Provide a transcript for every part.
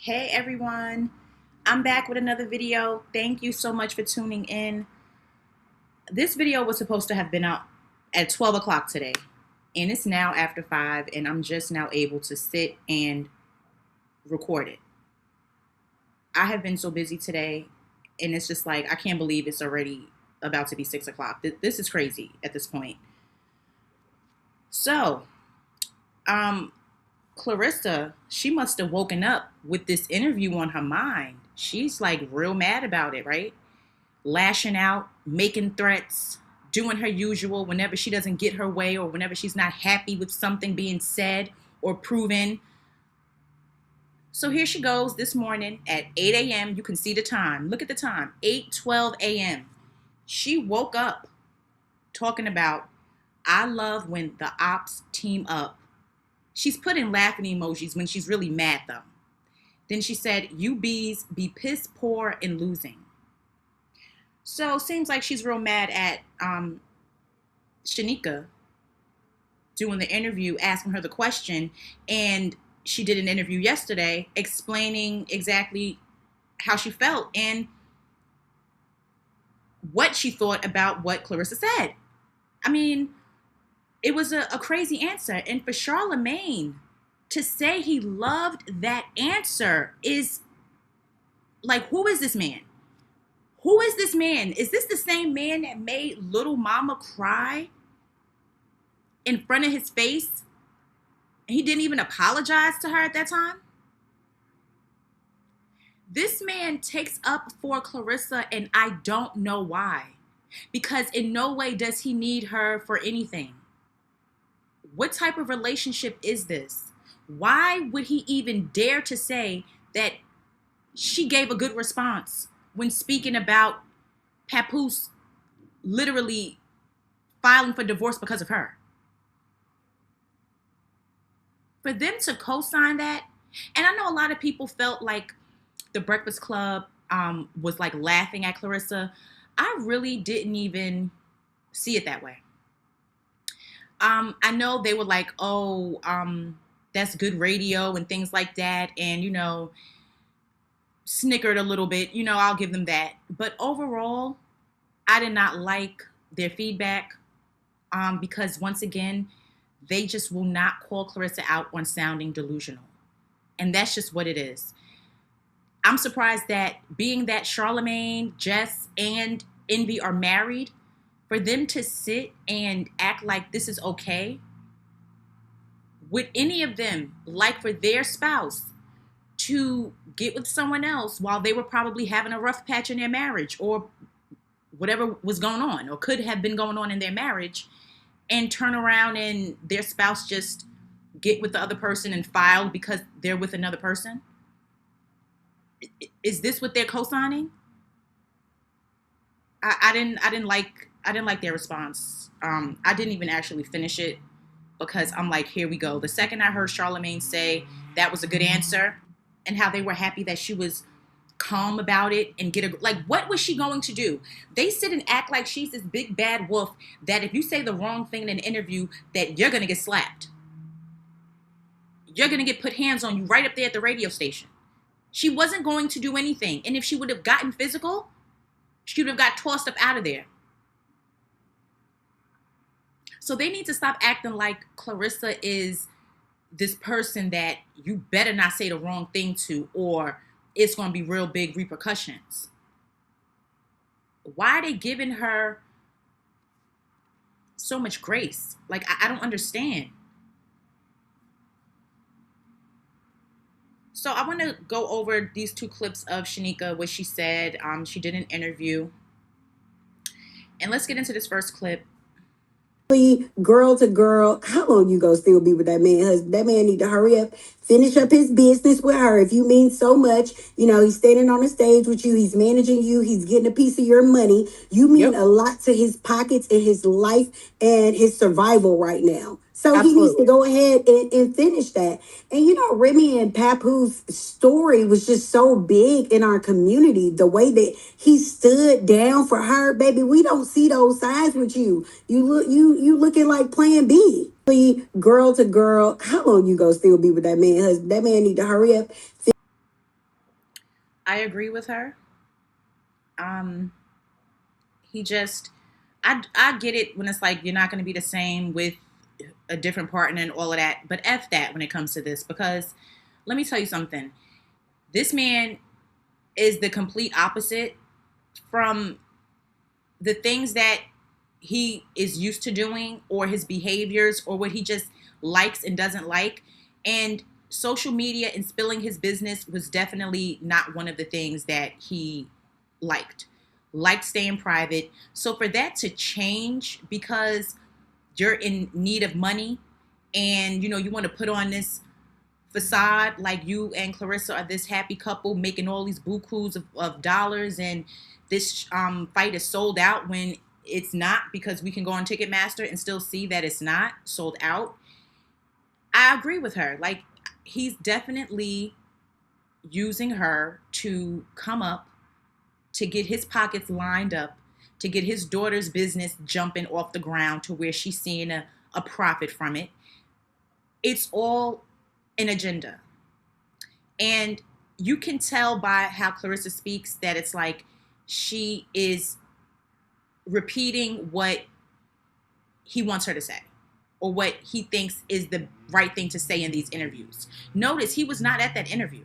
Hey everyone, I'm back with another video. Thank you so much for tuning in. This video was supposed to have been out at 12 o'clock today, and it's now after 5, and I'm just now able to sit and record it. I have been so busy today, and it's just like, I can't believe it's already about to be 6 o'clock. This is crazy at this point. So, Clarissa, she must have woken up with this interview on her mind. She's like real mad about it, right? Lashing out, making threats, doing her usual whenever she doesn't get her way or whenever she's not happy with something being said or proven. So here she goes this morning at 8 a.m. You can see the time. Look at the time, 8:12 a.m. She woke up talking about, I love when the ops team up. She's putting laughing emojis when she's really mad, though. Then she said, you bees be piss poor and losing. So seems like she's real mad at Sheneka doing the interview, asking her the question. And she did an interview yesterday explaining exactly how she felt and what she thought about what Clarissa said. I mean, it was a crazy answer. And for Charlemagne to say he loved that answer is like, who is this man? Who is this man? Is this the same man that made little mama cry in front of his face? He didn't even apologize to her at that time. This man takes up for Clarissa, and I don't know why. Because in no way does he need her for anything. What type of relationship is this? Why would he even dare to say that she gave a good response when speaking about Papoose literally filing for divorce because of her? For them to co-sign that, and I know a lot of people felt like the Breakfast Club was like laughing at Clarissa. I really didn't even see it that way. I know they were like, oh, that's good radio and things like that. And, snickered a little bit, I'll give them that. But overall, I did not like their feedback because once again, they just will not call Clarissa out on sounding delusional. And that's just what it is. I'm surprised that being that Charlemagne, Jess, and Envy are married, for them to sit and act like this is okay, would any of them like for their spouse to get with someone else while they were probably having a rough patch in their marriage or whatever was going on or could have been going on in their marriage, and turn around and their spouse just get with the other person and file because they're with another person? Is this what they're co-signing? I didn't like their response. I didn't even actually finish it because I'm like, here we go. The second I heard Charlemagne say that was a good answer and how they were happy that she was calm about it and what was she going to do? They sit and act like she's this big bad wolf that if you say the wrong thing in an interview that you're going to get slapped. You're going to get put hands on you right up there at the radio station. She wasn't going to do anything. And if she would have gotten physical, she would have got tossed up out of there. So they need to stop acting like Clarissa is this person that you better not say the wrong thing to or it's going to be real big repercussions. Why are they giving her so much grace? Like, I don't understand. So I want to go over these two clips of Sheneka, what she said. She did an interview. And let's get into this first clip. Girl to girl, how long you gonna still be with that man? That man need to hurry up, finish up his business with her. If you mean so much, he's standing on the stage with you, he's managing you, he's getting a piece of your money. You mean a lot to his pockets and his life and his survival right now. So he needs to go ahead and finish that. And Remy and Papoose story was just so big in our community. The way that he stood down for her, baby, we don't see those sides with you. You looking like Plan B. Really, girl to girl, how long you gonna still be with that man? That man need to hurry up. So I want to go over these two clips of Sheneka, what she said. She did an interview. And let's get into this first clip. Girl to girl, how long you gonna still be with that man? That man need to hurry up, finish up his business with her. You mean a lot to his pockets and his life and his survival right now. So he needs to go ahead and finish that. And Remy and Papoose story was just so big in our community. The way that he stood down for her, baby, we don't see those sides with you. You looking like Plan B. I agree with her. Um, he just, I get it when it's like you're not going to be the same with a different partner and all of that, but F that when it comes to this, because let me tell you something. This man is the complete opposite from the things that he is used to doing, or his behaviors, or what he just likes and doesn't like. And social media and spilling his business was definitely not one of the things that he liked. Liked staying private. So for that to change because you're in need of money, and you want to put on this facade like you and Clarissa are this happy couple making all these bukus of dollars, and this fight is sold out when it's not, because we can go on Ticketmaster and still see that it's not sold out. I agree with her. Like, he's definitely using her to come up, to get his pockets lined up, to get his daughter's business jumping off the ground to where she's seeing a profit from it. It's all an agenda. And you can tell by how Clarissa speaks that it's like she is repeating what he wants her to say, or what he thinks is the right thing to say in these interviews. Notice he was not at that interview.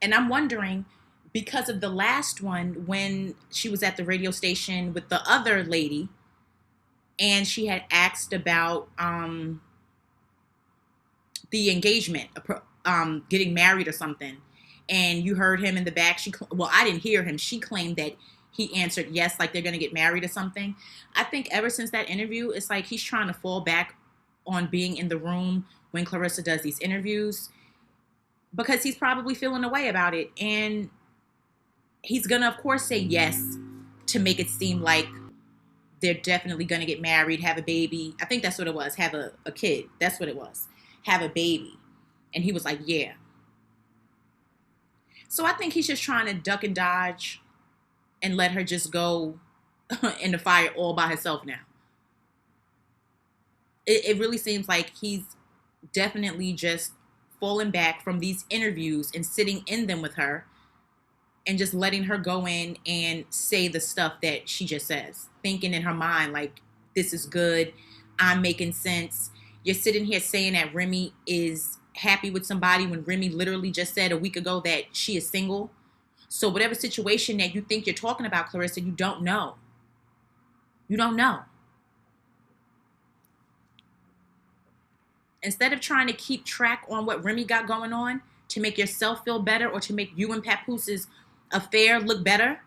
And I'm wondering, because of the last one, when she was at the radio station with the other lady, and she had asked about the engagement, getting married or something, and you heard him in the back. I didn't hear him. She claimed that he answered yes, like they're going to get married or something. I think ever since that interview, it's like he's trying to fall back on being in the room when Clarissa does these interviews, because he's probably feeling a way about it. And he's going to, of course, say yes to make it seem like they're definitely going to get married, have a baby. I think that's what it was. Have a kid. That's what it was. Have a baby. And he was like, yeah. So I think he's just trying to duck and dodge and let her just go in the fire all by herself now. It really seems like he's definitely just falling back from these interviews and sitting in them with her and just letting her go in and say the stuff that she just says, thinking in her mind like, this is good, I'm making sense. You're sitting here saying that Remy is happy with somebody when Remy literally just said a week ago that she is single. So whatever situation that you think you're talking about, Clarissa, you don't know. You don't know. Instead of trying to keep track on what Remy got going on to make yourself feel better, or to make you and Papoose' affair look better,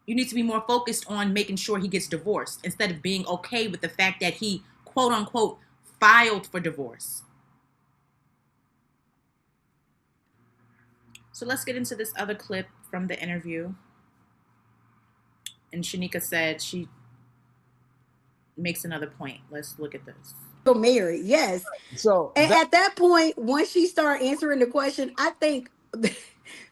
you need to be more focused on making sure he gets divorced, instead of being okay with the fact that he, quote unquote, filed for divorce. So let's get into this other clip from the interview. And Sheneka said she makes another point. Let's look at this. Married, yes. So And at that point, once she started answering the question, I think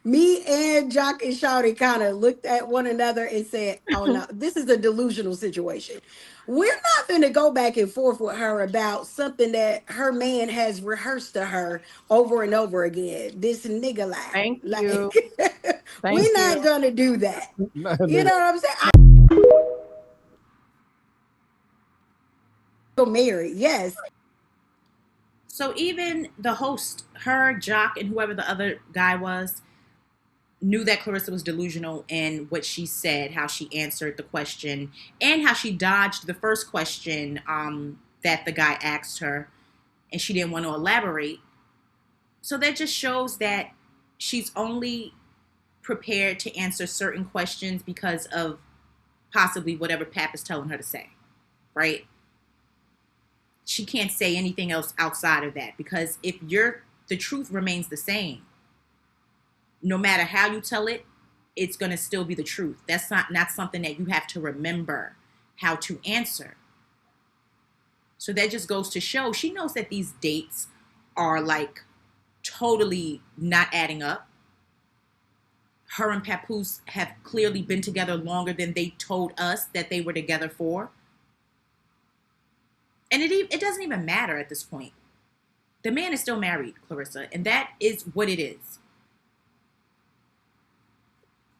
me and Jock and Shawty kind of looked at one another and said, oh no, this is a delusional situation. We're not going to go back and forth with her about something that her man has rehearsed to her over and over again. This nigga lie. Thank Like, you. we're not going to do that. You know what I'm saying? Married, yes. So even the host, her, Jock, and whoever the other guy was, knew that Clarissa was delusional in what she said, how she answered the question, and how she dodged the first question that the guy asked her, and she didn't want to elaborate. So that just shows that she's only prepared to answer certain questions because of possibly whatever Pap is telling her to say, right? She can't say anything else outside of that, because if the truth remains the same, no matter how you tell it, it's going to still be the truth. That's not something that you have to remember how to answer. So that just goes to show she knows that these dates are like totally not adding up. Her and Papoose have clearly been together longer than they told us that they were together for. And it doesn't even matter at this point. The man is still married, Clarissa, and that is what it is.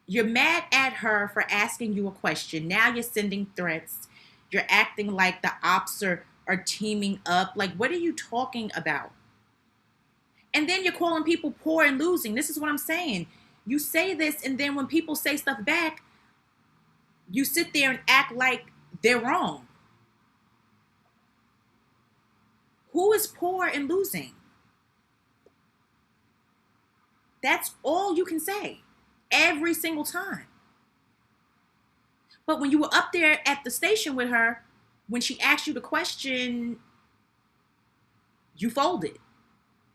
You're mad at her for asking you a question. Now you're sending threats. You're acting like the ops are teaming up. Like, what are you talking about? And then you're calling people poor and losing. This is what I'm saying. You say this, and then when people say stuff back, you sit there and act like they're wrong. Who is poor and losing? That's all you can say every single time. But when you were up there at the station with her, when she asked you the question, you folded.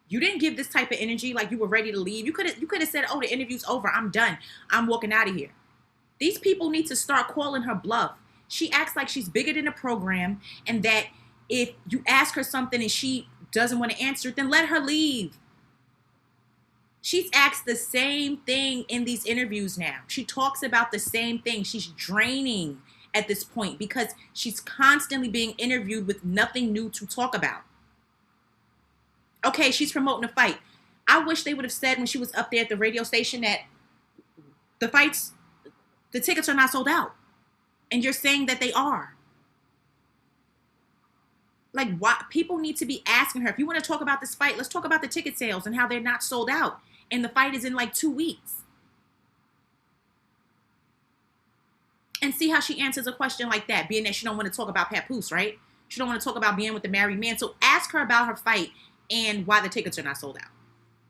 You didn't give this type of energy like you were ready to leave. You could have said, "Oh, the interview's over. I'm done. I'm walking out of here." These people need to start calling her bluff. She acts like she's bigger than the program, and that if you ask her something and she doesn't want to answer it, then let her leave. She's asked the same thing in these interviews now. She talks about the same thing. She's draining at this point because she's constantly being interviewed with nothing new to talk about. Okay, she's promoting a fight. I wish they would have said when she was up there at the radio station that the tickets are not sold out. And you're saying that they are. Like, why? People need to be asking her, if you want to talk about this fight, let's talk about the ticket sales and how they're not sold out. And the fight is in like 2 weeks. And see how she answers a question like that, being that she don't want to talk about Papoose, right? She don't want to talk about being with the married man. So ask her about her fight and why the tickets are not sold out.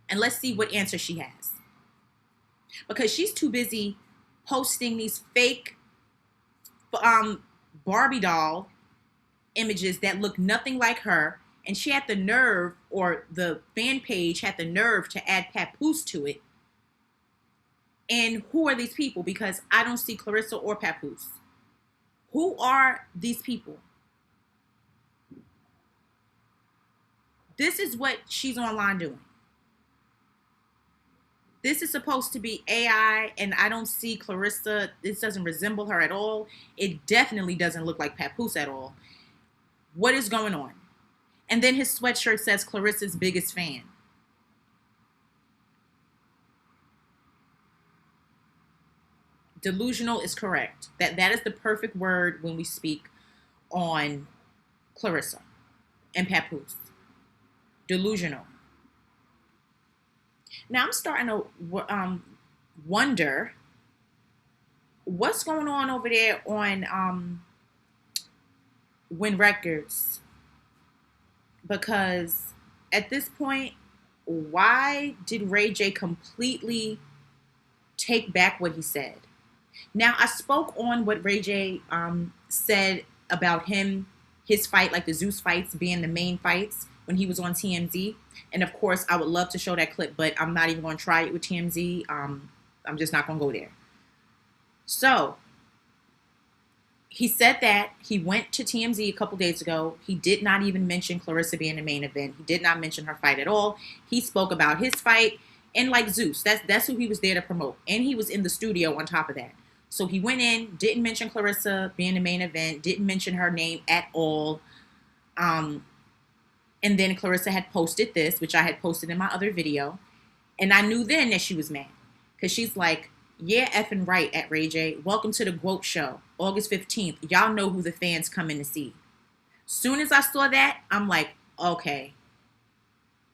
And let's see what answer she has. Because she's too busy posting these fake Barbie doll images that look nothing like her. And she had the nerve, or the fan page had the nerve, to add Papoose to it. And who are these people? Because I don't see Clarissa or Papoose. Who are these people? This is what she's online doing. This is supposed to be AI, and I don't see Clarissa. This doesn't resemble her at all. It definitely doesn't look like Papoose at all. What is going on? And then his sweatshirt says Clarissa's biggest fan. Delusional is correct. That is the perfect word when we speak on Clarissa and Papoose. Delusional. Now I'm starting to wonder what's going on over there on Win Records, because at this point, why did Ray J completely take back what he said? Now, I spoke on what Ray J said about his fight, like the Zeus fights being the main fights when he was on TMZ. And of course, I would love to show that clip, but I'm not even going to try it with TMZ. I'm just not going to go there. So, he said that he went to TMZ a couple days ago. He did not even mention Clarissa being the main event. He did not mention her fight at all. He spoke about his fight and like Zeus. That's who he was there to promote. And he was in the studio on top of that. So he went in, didn't mention Clarissa being the main event, didn't mention her name at all. And then Clarissa had posted this, which I had posted in my other video. And I knew then that she was mad. Because she's like, yeah, effing right at Ray J. Welcome to the Quote Show, August 15th. Y'all know who the fans come in to see. Soon as I saw that, I'm like, okay.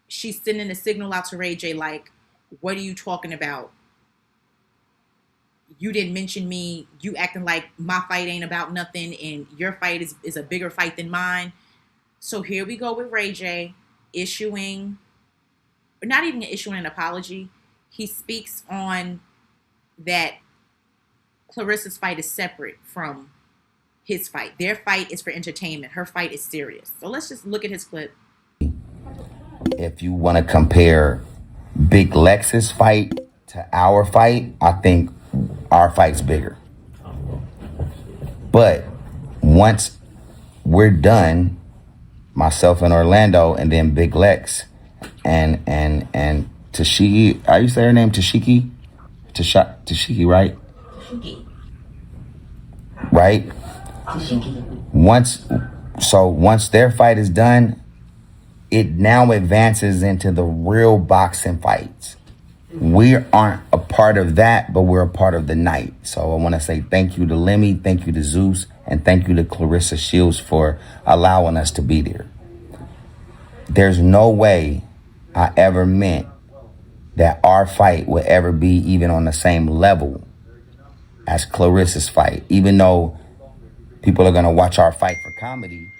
She's sending a signal out to Ray J like, what are you talking about? You didn't mention me. You acting like my fight ain't about nothing and your fight is a bigger fight than mine. So here we go with Ray J not even issuing an apology. He speaks on that Clarissa's fight is separate from his fight. Their fight is for entertainment. Her fight is serious. So let's just look at his clip. If you want to compare Big Lex's fight to our fight, I think our fight's bigger. But once we're done, myself and Orlando, and then Big Lex and Tashiki, how you say her name? Tashiki? Tashiki, right? Tashiki. Right? Tashiki. Once their fight is done, it now advances into the real boxing fights. We aren't a part of that, but we're a part of the night. So I want to say thank you to Lemmy, thank you to Zeus, and thank you to Clarissa Shields for allowing us to be there. There's no way I ever meant that our fight would ever be even on the same level as Clarissa's fight. Even though people are going to watch our fight for comedy,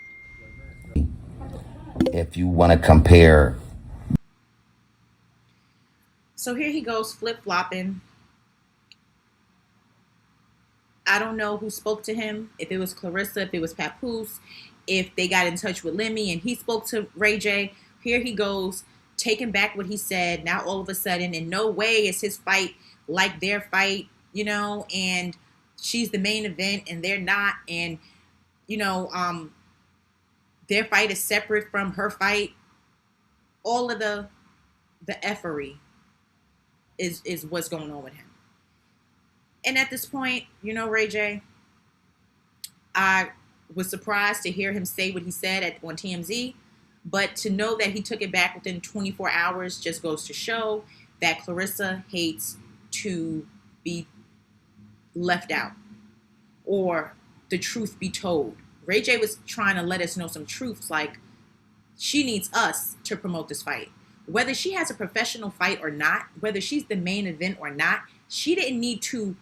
if you want to compare. So here he goes flip-flopping. I don't know who spoke to him, if it was Clarissa, if it was Papoose, if they got in touch with Lemmy and he spoke to Ray J. Here he goes, taking back what he said. Now all of a sudden, in no way is his fight like their fight, you know, and she's the main event and they're not. And, you know, their fight is separate from her fight. All of the effery is what's going on with him. And at this point, you know, Ray J, I was surprised to hear him say what he said on TMZ, but to know that he took it back within 24 hours just goes to show that Clarissa hates to be left out or the truth be told. Ray J was trying to let us know some truths, like she needs us to promote this fight. Whether she has a professional fight or not, whether she's the main event or not, she didn't need to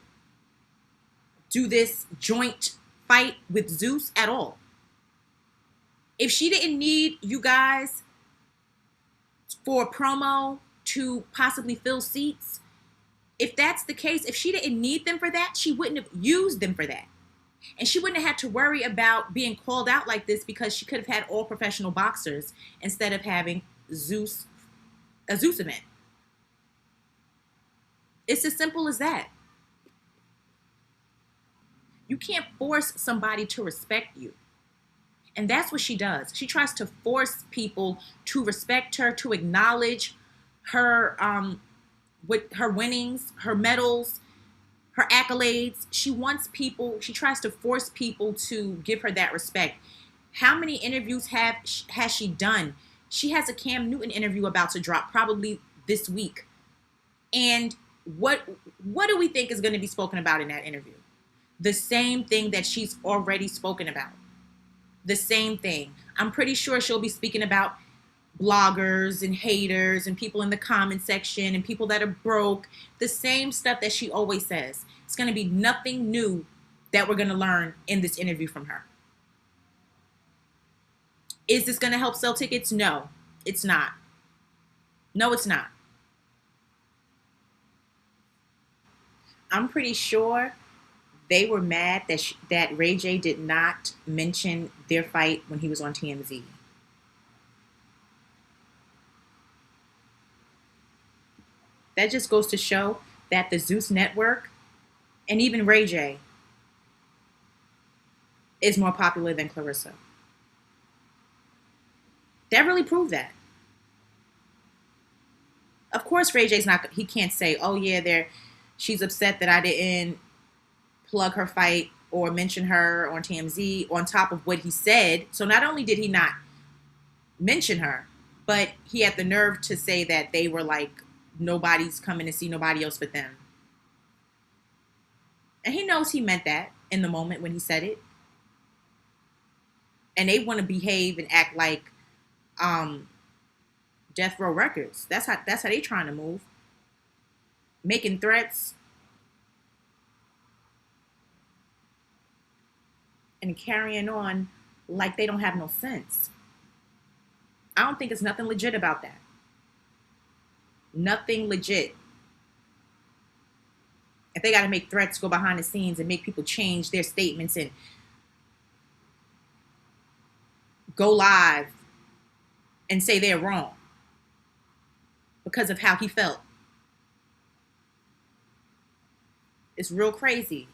do this joint fight with Zeus at all. If she didn't need you guys for a promo to possibly fill seats, if that's the case, if she didn't need them for that, she wouldn't have used them for that. And she wouldn't have had to worry about being called out like this because she could have had all professional boxers instead of having a Zeus event. It's as simple as that. You can't force somebody to respect you. And that's what she does. She tries to force people to respect her, to acknowledge her with her winnings, her medals, her accolades. She tries to force people to give her that respect. How many interviews has she done? She has a Cam Newton interview about to drop probably this week. And what do we think is going to be spoken about in that interview? The same thing that she's already spoken about. The same thing. I'm pretty sure she'll be speaking about bloggers and haters and people in the comment section and people that are broke. The same stuff that she always says. It's going to be nothing new that we're going to learn in this interview from her. Is this going to help sell tickets? No, it's not. No, it's not. I'm pretty sure they were mad that Ray J did not mention their fight when he was on TMZ. That just goes to show that the Zeus Network and even Ray J is more popular than Clarissa. That really proved that. Of course, Ray J's he can't say, oh yeah, she's upset that I didn't plug her fight or mention her on TMZ on top of what he said. So not only did he not mention her, but he had the nerve to say that they were like, nobody's coming to see nobody else but them. And he knows he meant that in the moment when he said it. And they want to behave and act like Death Row Records. That's how they trying to move. Making threats and carrying on like they don't have no sense. I don't think it's nothing legit about that. Nothing legit. If they got to make threats, go behind the scenes and make people change their statements and go live and say they're wrong because of how he felt. It's real crazy.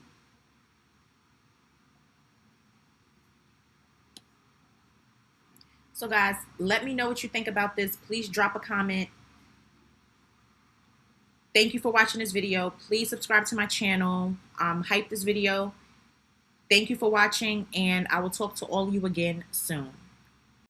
So guys, let me know what you think about this. Please drop a comment. Thank you for watching this video. Please subscribe to my channel. Hype this video. Thank you for watching, and I will talk to all of you again soon.